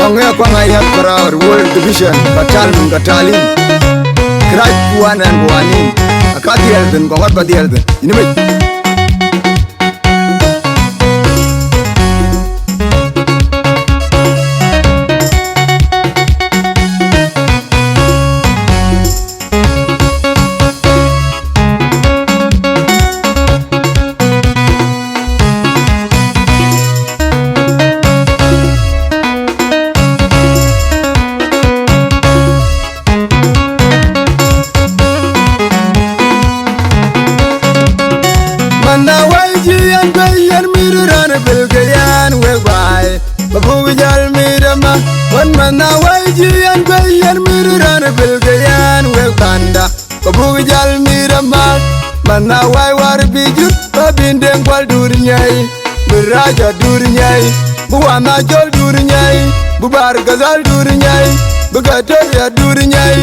Konge kwa ngayat para Wol Division katalin Krai buan and buanin akati elden kongat pati elden ini baik. Mana waji an bayan miran bilgayan we banda babu jal mirama mana wai war bijut babindeng kwal durnyai beraja durnyai buana jol durnyai bubar gazal durnyai bugator ya durnyai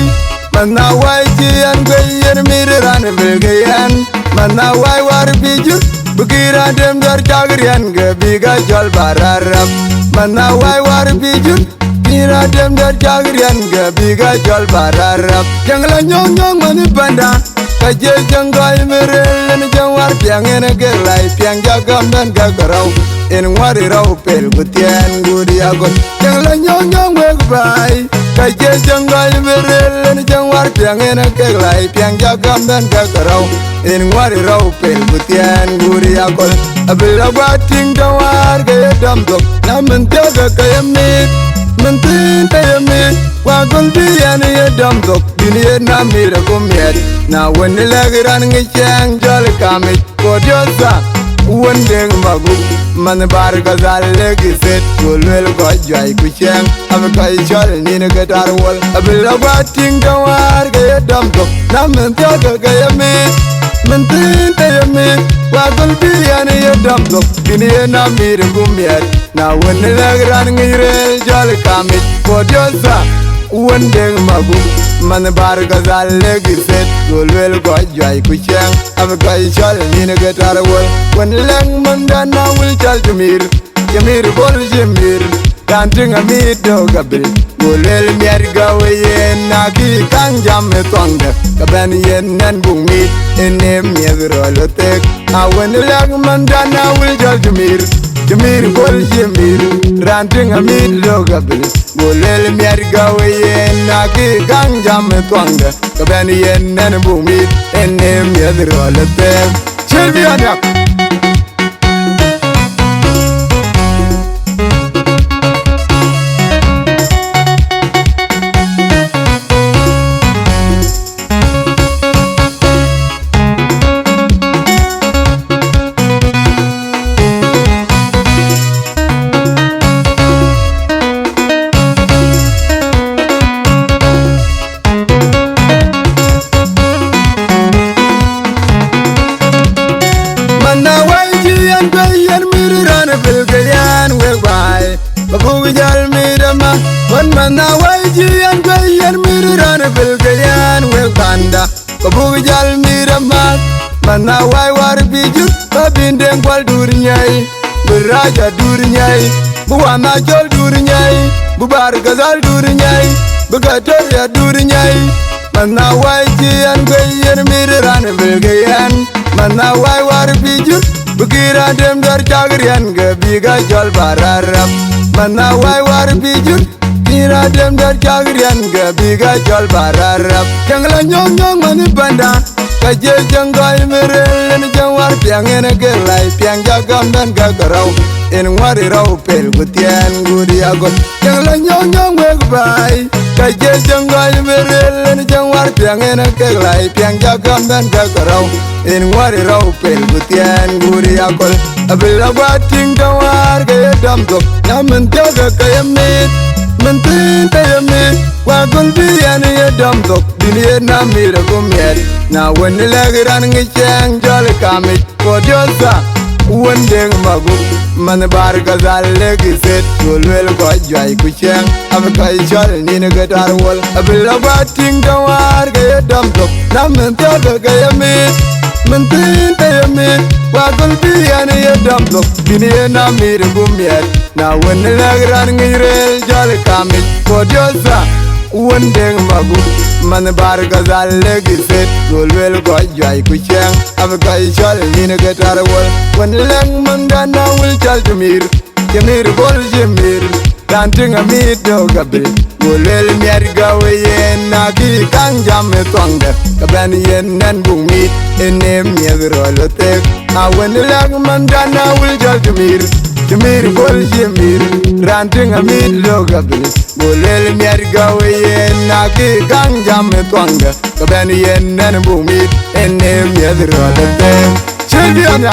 mana waji an bayan miran bilgayan mana wai war bijut bugira dem dar jagrian ge biga jol bararab mana wai war bijut Mira dem der jagrian ga biga jol bararap jangla nyong mani panda kaje jangai merel ni jawar piang ene gelai piang jagam dan gagarau en wari rau pel gutian gudi agon jangla nyong weg bai kaje jangai merel ni jawar piang ene gelai piang jagam dan gagarau en wari rau pel gutian gudi agon abila bating jawar ga dam dok namen jaga kayamit Mentin tayami wagul biyani yedam dok bini na mira kumiet na wani lagiran ngichang jol kamit kodiosa wandeng magu man bar gazal legiset gulwel gojai kuchang abakai jol nina gatar wol abila bating gawar gaya dam dok na mentioga gayami mentin tayami wagul biyani yedam dok bini na mira kumiet na wani lagiran ngirel jol kamit kodiosa wandeng magu man bar gazal legiset gulwel gojai kuchang abakai jol nina gatar wol wan lang mandana wil chal jamir bol jamir kanting amit do gabil gulwel miar gawe yen na ki kang jam tonga kaban yen nan bung mit enem miagro lotek awan lang mandana wil chal jamir bol jamir ranting amit do gabil gulwel miar gawe yen na ki kang jam tonga kaban yen nan bung mit enem miagro lotek Cherbianak Mana waji an bayan miran bilgayan we banda babu jal mirama mana wai war bijut babindeng kwal durnyai beraja durnyai buana jol durnyai bubar gazal durnyai bugator ya durnyai mana waji an bayan miran bilgayan mana wai war bijut bugira dem dar jagrian ge biga jol bararap mana wai war bijut Mira dem der jagrian ga biga jol bararap jangla nyong mani panda kaje jangai merel ni jawar piang ene gelai piang jagam dan gagarau en wari rau pel gutian gudi agon jangla nyong weg bai kaje jangai merel ni jawar piang ene gelai piang jagam dan gagarau en wari rau pel gutian gudi agon abila bating jawar ga dam dok namen jaga kayamit Mentin tayami wagul biyani yedam dok bini na mira kumiet na wani lagiran ngichang jol kamit kodiosa wandeng magu man bar gazal legiset gulwel gojai kuchang abakai jol nina gatar wol abila bating gawar gaya dam dok namen toga gaya mit Mentin tayame wa gulbi yani yadamlo bini na mir gumiet na wen lagran ngirel jal kamit kodiosa wondeng magu man bar gazal legiset golwel ko jay ku cheng ab kay chal min getar wol wen lang mangana wul chal tumir kemir bol jemir danting amit do gabe golwel mier gawe yen na ki kang jam tonga kaban yen nan bumit enem miegro lotek awen lang mangana wul chal tumir kemir bol jemir danting amit do gabe golwel mier gawe yen na ki kang jam tonga kaban yen nan bumit enem miegro lotek champion.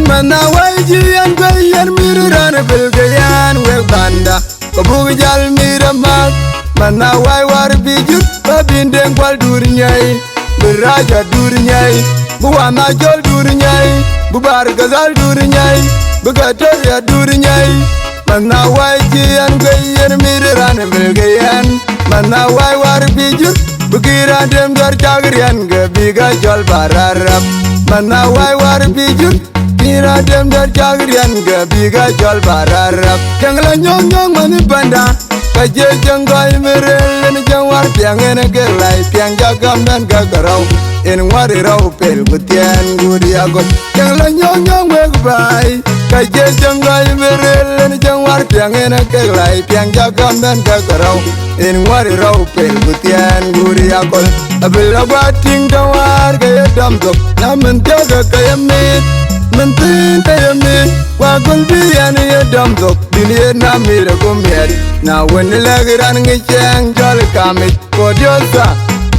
Mana waji an bayan miran bilgayan we banda kabu jal mirama mana wai war bijut babindeng kwal durnyai beraja durnyai buwana jol durnyai bubar gazal durnyai bugator ya durnyai mana waji an bayan miran bilgayan mana wai war bijut bugira dem dar jagrian gabiga jol bararab mana wai war bijut Ira dem dar jagrian ga biga jol bararap jangla nyong nyong mani banda kaje janggal merel ni jangwar piang ene gelai piang jagam dan gagarau en wari rau pel gutian gudi agot jangla nyong nyong weg bai kaje janggal merel ni jangwar piang ene gelai piang jagam dan gagarau en wari rau pel gutian gudi agot abel abating tawar kaya damdok namen jaga kaya mit Mentin tayame wa gulbi yani yadamdok bini na mire gumiet na wen lagran ngicheng jol kamit kodiosa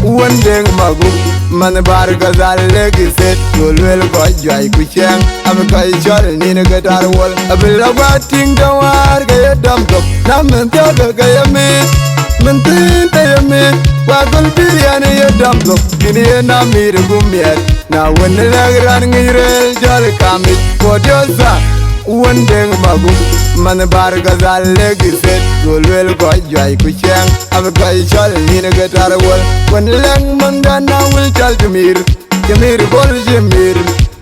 wondeng magu man bar gazal legiset golwel ko jay ku cheng am kay chol ni ne gatar wol abla bating dawar ga yadamdok na men toga ga yamit mentin tayame wa gulbi yani yadamdok bini na mire gumiet na wen lagran ngirel jol kamit kodiosa wondeng magu man bar gazal legiset golwel ko jay ku cheng ab kay chol ni ne gatar wol wen lang mangana wul chal tumir kemir bol jemir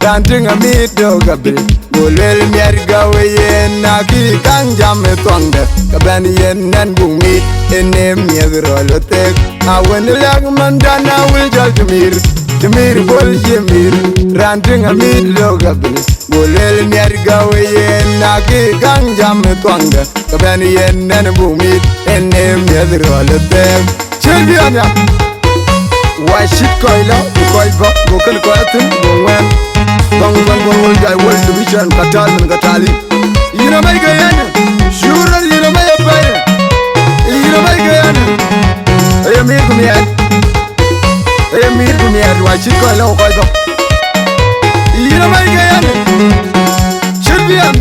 danting amit do gabe golwel mier gawe yen na ki kang jam tonga kaban yen nan bumit enem miegro lotek awen lang mangana wul chal tumir kemir bol jemir danting amit do gabe golwel mier gawe yen na ki kang jam tonga kaban yen nan bumit enem miegro lotek champion. Why shit koila koi ba go kan ko atin go wen bang Wol Division katal men katali yina mai ga yana shura yina mai bay yina mai ga yana ay mir gumiat why shit koila koi ba yina mai ga yana champion.